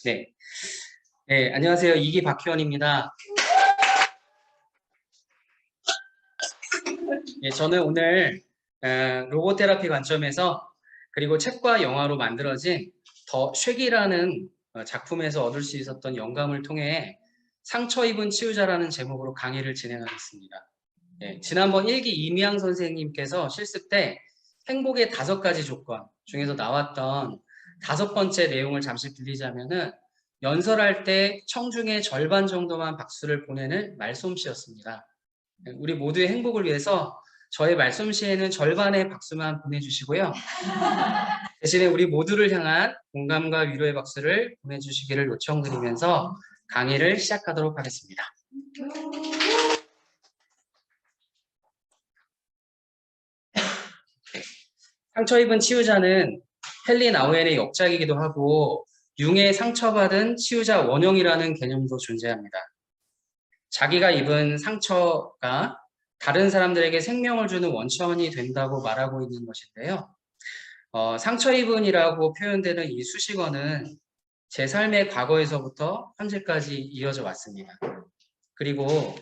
네. 네, 안녕하세요. 이기 박희원입니다. 네, 저는 오늘 로봇 테라피 관점에서 그리고 책과 영화로 만들어진 더 쉐기라는 작품에서 얻을 수 있었던 영감을 통해 상처 입은 치유자라는 제목으로 강의를 진행하겠습니다. 네, 지난번 일기 이미양 선생님께서 실습 때 행복의 5가지 조건 중에서 나왔던 5번째 내용을 잠시 빌리자면은 연설할 때 청중의 절반 정도만 박수를 보내는 말솜씨였습니다. 우리 모두의 행복을 위해서 저의 말솜씨에는 절반의 박수만 보내주시고요. 대신에 우리 모두를 향한 공감과 위로의 박수를 보내주시기를 요청드리면서 강의를 시작하도록 하겠습니다. 상처 입은 치유자는 헨리 나우엔의 역작이기도 하고 융의 상처받은 치유자 원형이라는 개념도 존재합니다. 자기가 입은 상처가 다른 사람들에게 생명을 주는 원천이 된다고 말하고 있는 것인데요. 상처 입은이라고 표현되는 이 수식어는 제 삶의 과거에서부터 현재까지 이어져 왔습니다. 그리고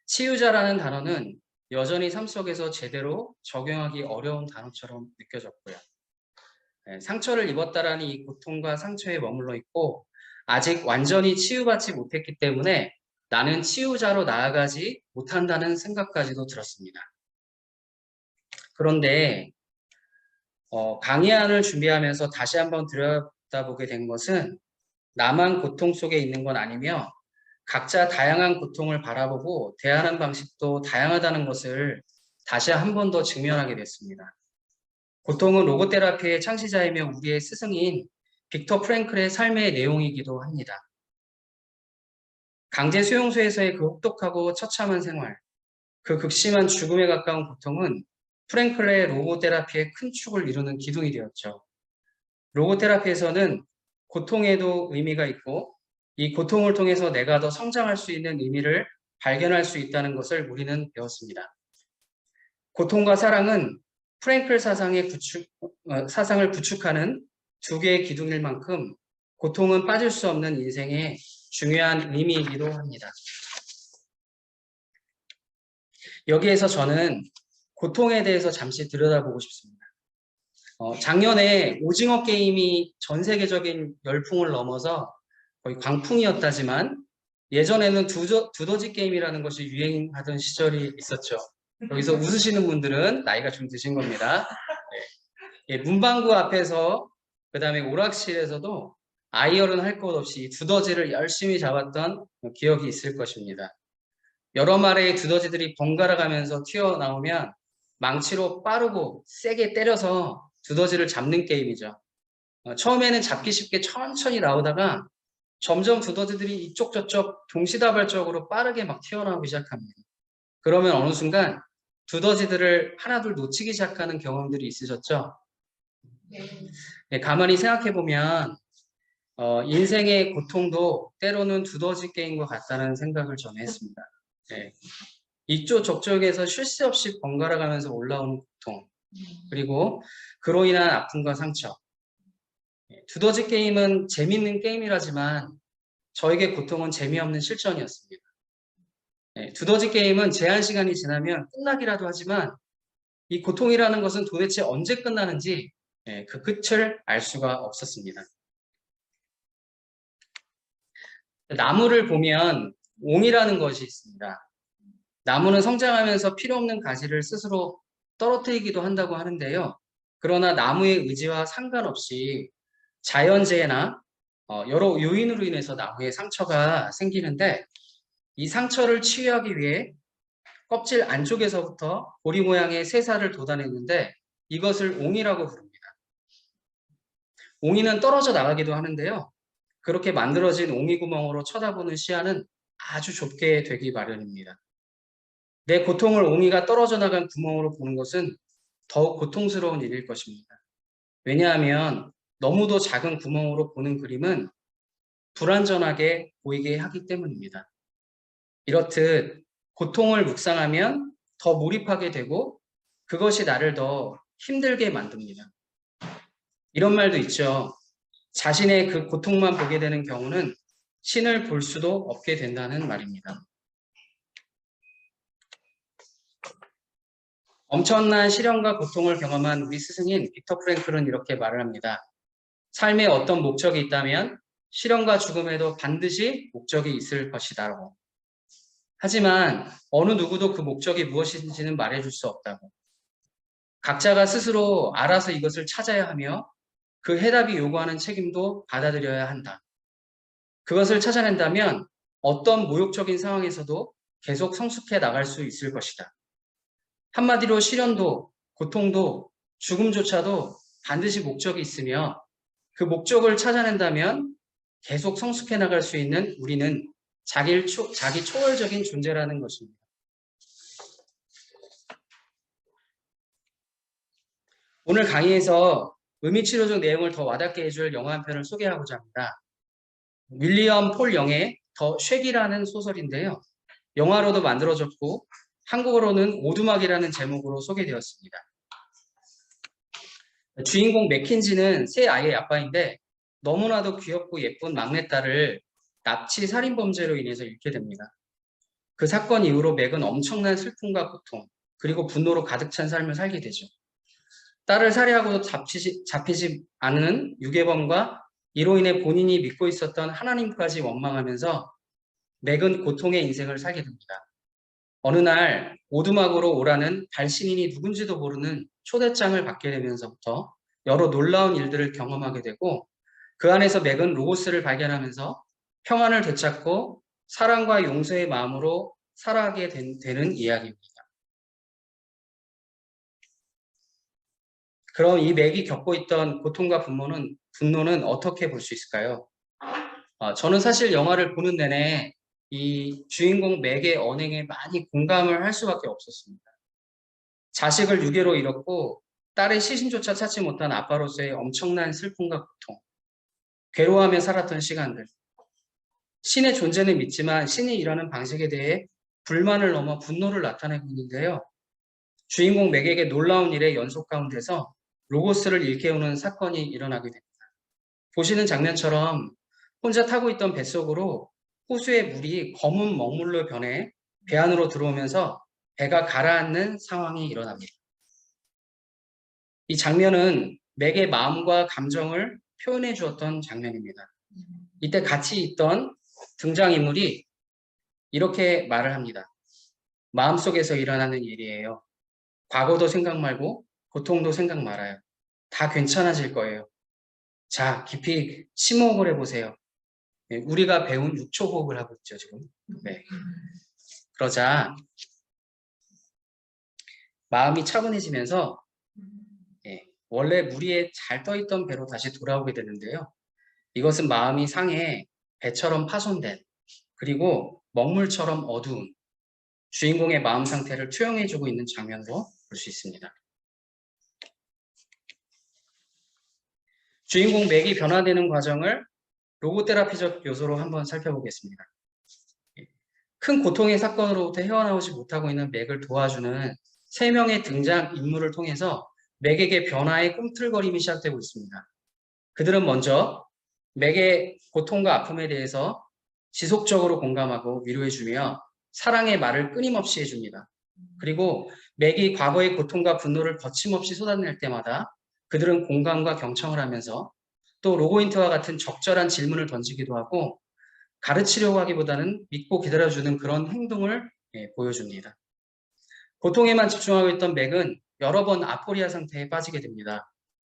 치유자라는 단어는 여전히 삶 속에서 제대로 적용하기 어려운 단어처럼 느껴졌고요. 상처를 입었다라는 이 고통과 상처에 머물러 있고 아직 완전히 치유받지 못했기 때문에 나는 치유자로 나아가지 못한다는 생각까지도 들었습니다. 그런데 강의안을 준비하면서 다시 한번 들여다보게 된 것은 나만 고통 속에 있는 건 아니며 각자 다양한 고통을 바라보고 대하는 방식도 다양하다는 것을 다시 한 번 더 증명하게 됐습니다. 고통은 로고테라피의 창시자이며 우리의 스승인 빅터 프랭클의 삶의 내용이기도 합니다. 강제 수용소에서의 그 혹독하고 처참한 생활, 그 극심한 죽음에 가까운 고통은 프랭클의 로고테라피의 큰 축을 이루는 기둥이 되었죠. 로고테라피에서는 고통에도 의미가 있고 이 고통을 통해서 내가 더 성장할 수 있는 의미를 발견할 수 있다는 것을 우리는 배웠습니다. 고통과 사랑은 프랭클 사상을 구축하는 두 개의 기둥일 만큼 고통은 빠질 수 없는 인생의 중요한 의미이기도 합니다. 여기에서 저는 고통에 대해서 잠시 들여다보고 싶습니다. 작년에 오징어 게임이 전 세계적인 열풍을 넘어서 거의 광풍이었다지만 예전에는 두더지 게임이라는 것이 유행하던 시절이 있었죠. 여기서 웃으시는 분들은 나이가 좀 드신 겁니다. 네. 문방구 앞에서 그다음에 오락실에서도 아이얼은 할 것 없이 두더지를 열심히 잡았던 기억이 있을 것입니다. 여러 마리의 두더지들이 번갈아 가면서 튀어나오면 망치로 빠르고 세게 때려서 두더지를 잡는 게임이죠. 처음에는 잡기 쉽게 천천히 나오다가 점점 두더지들이 이쪽 저쪽 동시다발적으로 빠르게 막 튀어나오기 시작합니다. 그러면 어느 순간 두더지들을 하나둘 놓치기 시작하는 경험들이 있으셨죠? 네, 가만히 생각해보면 인생의 고통도 때로는 두더지 게임과 같다는 생각을 전에 했습니다. 네. 이쪽 저쪽에서 쉴 새 없이 번갈아 가면서 올라오는 고통, 그리고 그로 인한 아픔과 상처. 두더지 게임은 재밌는 게임이라지만 저에게 고통은 재미없는 실전이었습니다. 두더지 게임은 제한 시간이 지나면 끝나기라도 하지만 이 고통이라는 것은 도대체 언제 끝나는지 그 끝을 알 수가 없었습니다. 나무를 보면 옹이라는 것이 있습니다. 나무는 성장하면서 필요 없는 가지를 스스로 떨어뜨리기도 한다고 하는데요. 그러나 나무의 의지와 상관없이 자연재해나 여러 요인으로 인해서 나무에 상처가 생기는데 이 상처를 치유하기 위해 껍질 안쪽에서부터 고리 모양의 새살을 돋아내는데 이것을 옹이라고 부릅니다. 옹이는 떨어져 나가기도 하는데요. 그렇게 만들어진 옹이 구멍으로 쳐다보는 시야는 아주 좁게 되기 마련입니다. 내 고통을 옹이가 떨어져 나간 구멍으로 보는 것은 더욱 고통스러운 일일 것입니다. 왜냐하면 너무도 작은 구멍으로 보는 그림은 불완전하게 보이게 하기 때문입니다. 이렇듯 고통을 묵상하면 더 몰입하게 되고 그것이 나를 더 힘들게 만듭니다. 이런 말도 있죠. 자신의 그 고통만 보게 되는 경우는 신을 볼 수도 없게 된다는 말입니다. 엄청난 시련과 고통을 경험한 우리 스승인 빅터 프랭클은 이렇게 말을 합니다. 삶에 어떤 목적이 있다면 시련과 죽음에도 반드시 목적이 있을 것이다라고. 하지만 어느 누구도 그 목적이 무엇인지는 말해줄 수 없다고. 각자가 스스로 알아서 이것을 찾아야 하며 그 해답이 요구하는 책임도 받아들여야 한다. 그것을 찾아낸다면 어떤 모욕적인 상황에서도 계속 성숙해 나갈 수 있을 것이다. 한마디로 시련도 고통도 죽음조차도 반드시 목적이 있으며 그 목적을 찾아낸다면 계속 성숙해 나갈 수 있는 우리는 자기 초월적인 존재라는 것입니다. 오늘 강의에서 의미치료적 내용을 더 와닿게 해줄 영화 한 편을 소개하고자 합니다. 윌리엄 폴 영의 더 쉑이라는 소설인데요. 영화로도 만들어졌고 한국어로는 오두막이라는 제목으로 소개되었습니다. 주인공 맥킨지는 세 아이의 아빠인데 너무나도 귀엽고 예쁜 막내딸을 납치 살인범죄로 인해서 잃게 됩니다. 그 사건 이후로 맥은 엄청난 슬픔과 고통 그리고 분노로 가득 찬 삶을 살게 되죠. 딸을 살해하고도 잡히지 않은 유괴범과 이로 인해 본인이 믿고 있었던 하나님까지 원망하면서 맥은 고통의 인생을 살게 됩니다. 어느 날 오두막으로 오라는 발신인이 누군지도 모르는 초대장을 받게 되면서부터 여러 놀라운 일들을 경험하게 되고 그 안에서 맥은 로고스를 발견하면서 평안을 되찾고 사랑과 용서의 마음으로 살아가게 되는 이야기입니다. 그럼 이 맥이 겪고 있던 고통과 분노는 어떻게 볼 수 있을까요? 저는 사실 영화를 보는 내내 이 주인공 맥의 언행에 많이 공감을 할 수밖에 없었습니다. 자식을 유괴로 잃었고 딸의 시신조차 찾지 못한 아빠로서의 엄청난 슬픔과 고통, 괴로워하며 살았던 시간들. 신의 존재는 믿지만 신이 일하는 방식에 대해 불만을 넘어 분노를 나타내고 있는데요. 주인공 맥에게 놀라운 일의 연속 가운데서 로고스를 일깨우는 사건이 일어나게 됩니다. 보시는 장면처럼 혼자 타고 있던 뱃속으로 호수의 물이 검은 먹물로 변해 배 안으로 들어오면서 배가 가라앉는 상황이 일어납니다. 이 장면은 맥의 마음과 감정을 표현해 주었던 장면입니다. 이때 같이 있던 등장인물이 이렇게 말을 합니다. 마음속에서 일어나는 일이에요. 과거도 생각 말고 고통도 생각 말아요. 다 괜찮아질 거예요. 자, 깊이 심호흡을 해보세요. 네, 우리가 배운 6초 호흡을 하고 있죠, 지금. 네. 그러자 마음이 차분해지면서 원래 물 위에 잘 떠있던 배로 다시 돌아오게 되는데요. 이것은 마음이 상해 배처럼 파손된 그리고 먹물처럼 어두운 주인공의 마음 상태를 투영해주고 있는 장면으로 볼 수 있습니다. 주인공 맥이 변화되는 과정을 로고테라피적 요소로 한번 살펴보겠습니다. 큰 고통의 사건으로부터 헤어나오지 못하고 있는 맥을 도와주는 3명의 등장 인물을 통해서 맥에게 변화의 꿈틀거림이 시작되고 있습니다. 그들은 먼저 맥의 고통과 아픔에 대해서 지속적으로 공감하고 위로해주며 사랑의 말을 끊임없이 해줍니다. 그리고 맥이 과거의 고통과 분노를 거침없이 쏟아낼 때마다 그들은 공감과 경청을 하면서 또 로고인트와 같은 적절한 질문을 던지기도 하고 가르치려고 하기보다는 믿고 기다려주는 그런 행동을 보여줍니다. 고통에만 집중하고 있던 맥은 여러 번 아포리아 상태에 빠지게 됩니다.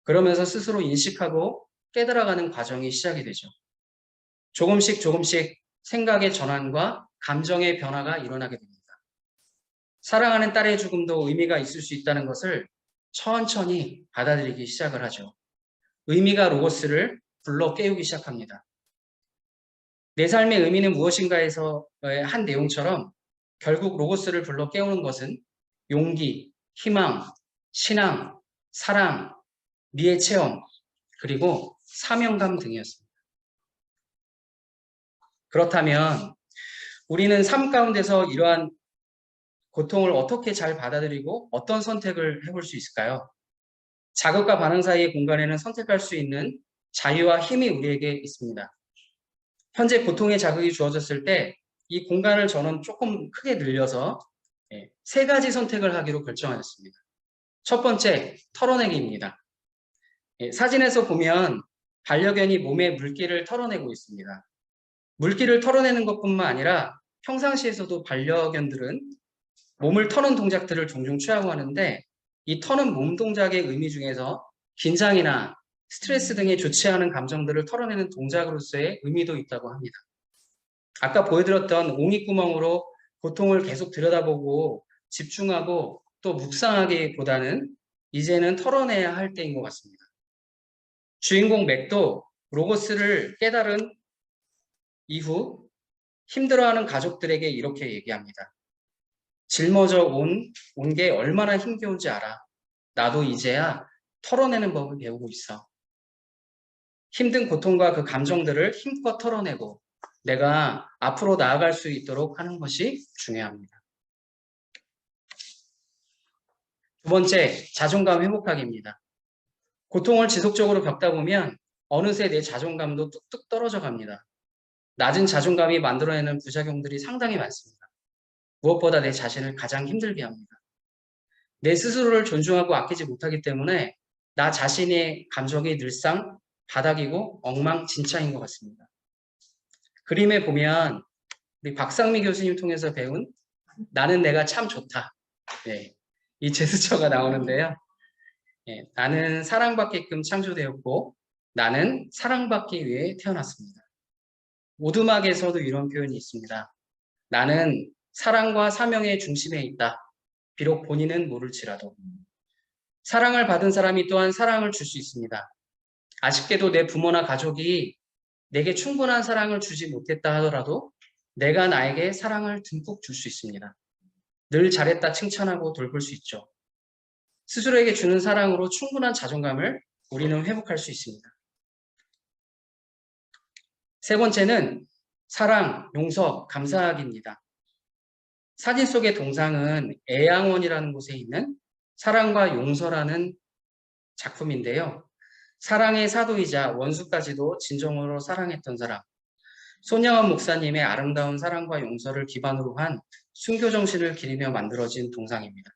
그러면서 스스로 인식하고 깨달아가는 과정이 시작이 되죠. 조금씩 생각의 전환과 감정의 변화가 일어나게 됩니다. 사랑하는 딸의 죽음도 의미가 있을 수 있다는 것을 천천히 받아들이기 시작을 하죠. 의미가 로고스를 불러 깨우기 시작합니다. 내 삶의 의미는 무엇인가에서의 한 내용처럼 결국 로고스를 불러 깨우는 것은 용기, 희망, 신앙, 사랑, 미의 체험, 그리고 사명감 등이었습니다. 그렇다면 우리는 삶 가운데서 이러한 고통을 어떻게 잘 받아들이고 어떤 선택을 해볼 수 있을까요? 자극과 반응 사이의 공간에는 선택할 수 있는 자유와 힘이 우리에게 있습니다. 현재 고통의 자극이 주어졌을 때 이 공간을 저는 조금 크게 늘려서 세 가지 선택을 하기로 결정하였습니다. 첫 번째, 털어내기입니다. 사진에서 보면 반려견이 몸에 물기를 털어내고 있습니다. 물기를 털어내는 것뿐만 아니라 평상시에서도 반려견들은 몸을 터는 동작들을 종종 취하고 하는데 이 터는 몸 동작의 의미 중에서 긴장이나 스트레스 등의 좋지 않은 감정들을 털어내는 동작으로서의 의미도 있다고 합니다. 아까 보여드렸던 옹이구멍으로 고통을 계속 들여다보고 집중하고 또 묵상하기보다는 이제는 털어내야 할 때인 것 같습니다. 주인공 맥도 로고스를 깨달은 이후 힘들어하는 가족들에게 이렇게 얘기합니다. 짊어져 온 게 얼마나 힘겨운지 알아. 나도 이제야 털어내는 법을 배우고 있어. 힘든 고통과 그 감정들을 힘껏 털어내고 내가 앞으로 나아갈 수 있도록 하는 것이 중요합니다. 두 번째, 자존감 회복하기입니다. 고통을 지속적으로 겪다 보면 어느새 내 자존감도 뚝뚝 떨어져 갑니다. 낮은 자존감이 만들어내는 부작용들이 상당히 많습니다. 무엇보다 내 자신을 가장 힘들게 합니다. 내 스스로를 존중하고 아끼지 못하기 때문에 나 자신의 감정이 늘상 바닥이고 엉망진창인 것 같습니다. 그림에 보면 우리 박상미 교수님 통해서 배운 나는 내가 참 좋다. 이 제스처가 나오는데요. 나는 사랑받게끔 창조되었고 나는 사랑받기 위해 태어났습니다. 오두막에서도 이런 표현이 있습니다. 나는 사랑과 사명의 중심에 있다. 비록 본인은 모를지라도. 사랑을 받은 사람이 또한 사랑을 줄 수 있습니다. 아쉽게도 내 부모나 가족이 내게 충분한 사랑을 주지 못했다 하더라도 내가 나에게 사랑을 듬뿍 줄 수 있습니다. 늘 잘했다 칭찬하고 돌볼 수 있죠. 스스로에게 주는 사랑으로 충분한 자존감을 우리는 회복할 수 있습니다. 세 번째는 사랑, 용서, 감사하기입니다. 사진 속의 동상은 애양원이라는 곳에 있는 사랑과 용서라는 작품인데요. 사랑의 사도이자 원수까지도 진정으로 사랑했던 사람, 손양원 목사님의 아름다운 사랑과 용서를 기반으로 한 순교 정신을 기리며 만들어진 동상입니다.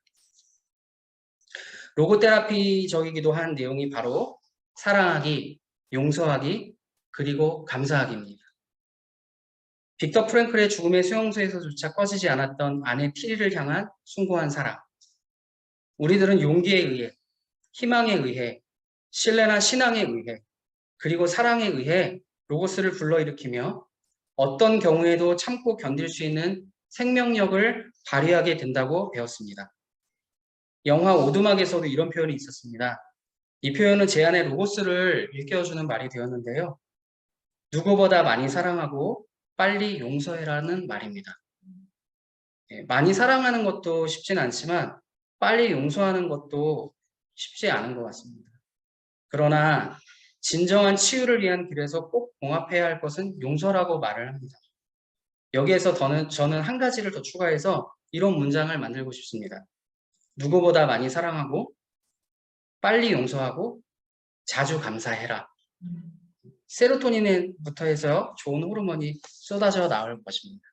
로고테라피적이기도 한 내용이 바로 사랑하기, 용서하기, 그리고 감사하기입니다. 빅터 프랭클의 죽음의 수용소에서조차 꺼지지 않았던 아내 티리를 향한 숭고한 사랑. 우리들은 용기에 의해, 희망에 의해, 신뢰나 신앙에 의해, 그리고 사랑에 의해 로고스를 불러일으키며 어떤 경우에도 참고 견딜 수 있는 생명력을 발휘하게 된다고 배웠습니다. 영화 오두막에서도 이런 표현이 있었습니다. 이 표현은 제 안에 로고스를 일깨워주는 말이 되었는데요. 누구보다 많이 사랑하고 빨리 용서해라는 말입니다. 많이 사랑하는 것도 쉽진 않지만 빨리 용서하는 것도 쉽지 않은 것 같습니다. 그러나 진정한 치유를 위한 길에서 꼭 봉합해야 할 것은 용서라고 말을 합니다. 여기에서 저는 한 가지를 더 추가해서 이런 문장을 만들고 싶습니다. 누구보다 많이 사랑하고 빨리 용서하고 자주 감사해라. 세로토닌부터 해서 좋은 호르몬이 쏟아져 나올 것입니다.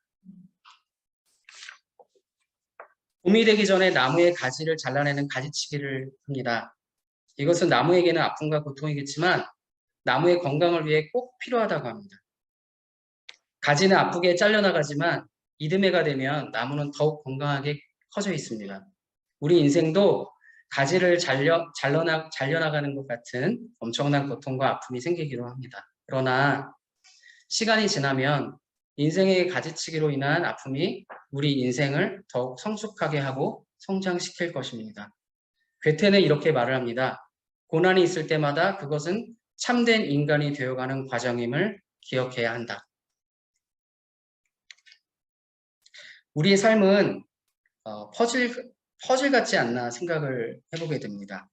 봄이 되기 전에 나무의 가지를 잘라내는 가지치기를 합니다. 이것은 나무에게는 아픔과 고통이겠지만 나무의 건강을 위해 꼭 필요하다고 합니다. 가지는 아프게 잘려나가지만 이듬해가 되면 나무는 더욱 건강하게 커져 있습니다. 우리 인생도 가지를 잘려나가는 것 같은 엄청난 고통과 아픔이 생기기도 합니다. 그러나 시간이 지나면 인생의 가지치기로 인한 아픔이 우리 인생을 더욱 성숙하게 하고 성장시킬 것입니다. 괴테는 이렇게 말을 합니다. 고난이 있을 때마다 그것은 참된 인간이 되어가는 과정임을 기억해야 한다. 우리의 삶은 퍼즐 같지 않나 생각을 해보게 됩니다.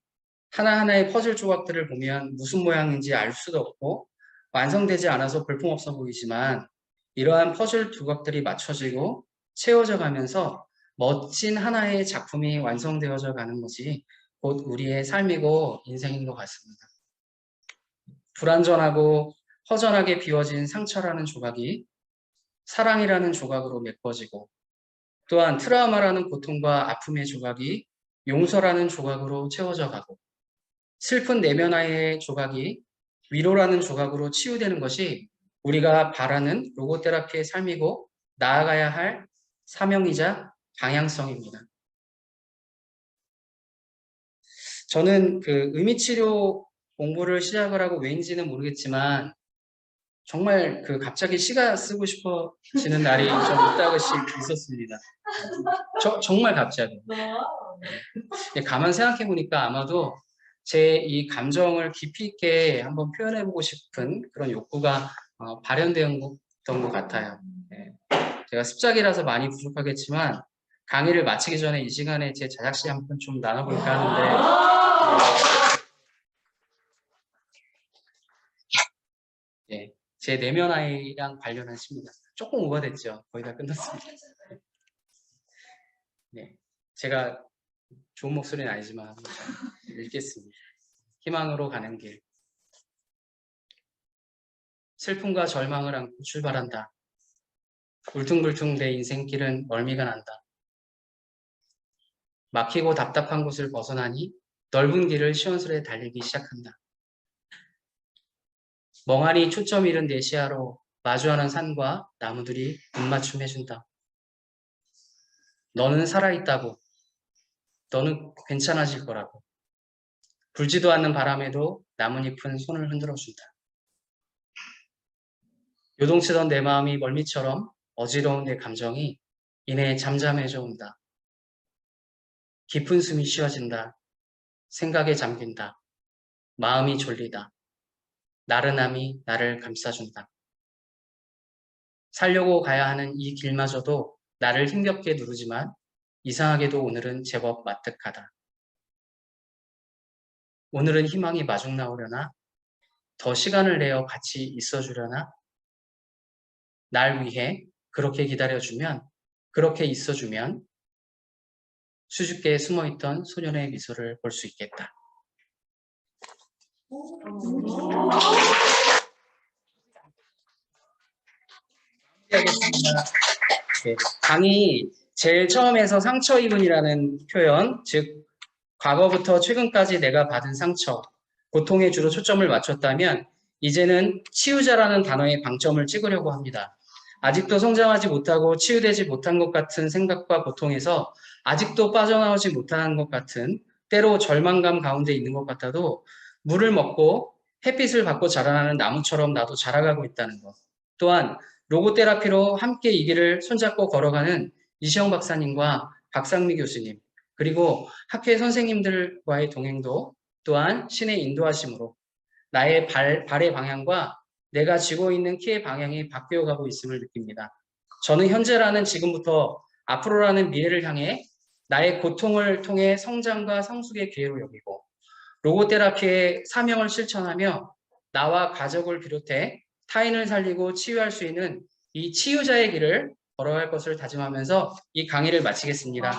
하나하나의 퍼즐 조각들을 보면 무슨 모양인지 알 수도 없고 완성되지 않아서 볼품없어 보이지만 이러한 퍼즐 조각들이 맞춰지고 채워져 가면서 멋진 하나의 작품이 완성되어져 가는 것이 곧 우리의 삶이고 인생인 것 같습니다. 불완전하고 허전하게 비워진 상처라는 조각이 사랑이라는 조각으로 메꿔지고, 또한 트라우마라는 고통과 아픔의 조각이 용서라는 조각으로 채워져 가고, 슬픈 내면화의 조각이 위로라는 조각으로 치유되는 것이 우리가 바라는 로고테라피의 삶이고 나아가야 할 사명이자 방향성입니다. 저는 그 의미치료 공부를 시작을 하고 왜인지는 모르겠지만 정말 그 갑자기 시가 쓰고 싶어지는 날이 좀 이따가씩 있었습니다. 정말 갑자기. 가만 생각해 보니까 아마도 제 이 감정을 깊이 있게 한번 표현해보고 싶은 그런 욕구가 발현되었던 것 같아요. 네. 제가 습작이라서 많이 부족하겠지만 강의를 마치기 전에 이 시간에 제 자작시 한번 좀 나눠볼까 하는데, 네. 제 내면 아이랑 관련한 시입니다. 조금 오버됐죠. 거의 다 끝났습니다. 네. 제가 좋은 목소리는 아니지만 읽겠습니다. 희망으로 가는 길. 슬픔과 절망을 안고 출발한다. 울퉁불퉁 내 인생길은 멀미가 난다. 막히고 답답한 곳을 벗어나니 넓은 길을 시원스레 달리기 시작한다. 멍하니 초점 잃은 내 시야로 마주하는 산과 나무들이 눈맞춤 해준다. 너는 살아있다고. 너는 괜찮아질 거라고. 불지도 않는 바람에도 나뭇잎은 손을 흔들어준다. 요동치던 내 마음이 멀미처럼 어지러운 내 감정이 이내 잠잠해져 온다. 깊은 숨이 쉬어진다. 생각에 잠긴다. 마음이 졸리다. 나른함이 나를 감싸준다. 살려고 가야 하는 이 길마저도 나를 힘겹게 누르지만 이상하게도 오늘은 제법 마뜩하다. 오늘은 희망이 마중 나오려나? 더 시간을 내어 같이 있어주려나? 날 위해 그렇게 기다려주면, 그렇게 있어주면 수줍게 숨어있던 소년의 미소를 볼 수 있겠다. 네, 강의 제일 처음에서 상처 입은이라는 표현, 즉 과거부터 최근까지 내가 받은 상처, 고통에 주로 초점을 맞췄다면 이제는 치유자라는 단어에 방점을 찍으려고 합니다. 아직도 성장하지 못하고 치유되지 못한 것 같은 생각과 고통에서 아직도 빠져나오지 못하는 것 같은 때로 절망감 가운데 있는 것 같아도 물을 먹고 햇빛을 받고 자라나는 나무처럼 나도 자라가고 있다는 것. 또한 로고테라피로 함께 이 길을 손잡고 걸어가는 이시영 박사님과 박상미 교수님, 그리고 학회 선생님들과의 동행도 또한 신의 인도하심으로 나의 발의 방향과 내가 쥐고 있는 키의 방향이 바뀌어가고 있음을 느낍니다. 저는 현재라는 지금부터 앞으로라는 미래를 향해 나의 고통을 통해 성장과 성숙의 기회로 여기고 로고테라피의 사명을 실천하며 나와 가족을 비롯해 타인을 살리고 치유할 수 있는 이 치유자의 길을 걸어갈 것을 다짐하면서 이 강의를 마치겠습니다.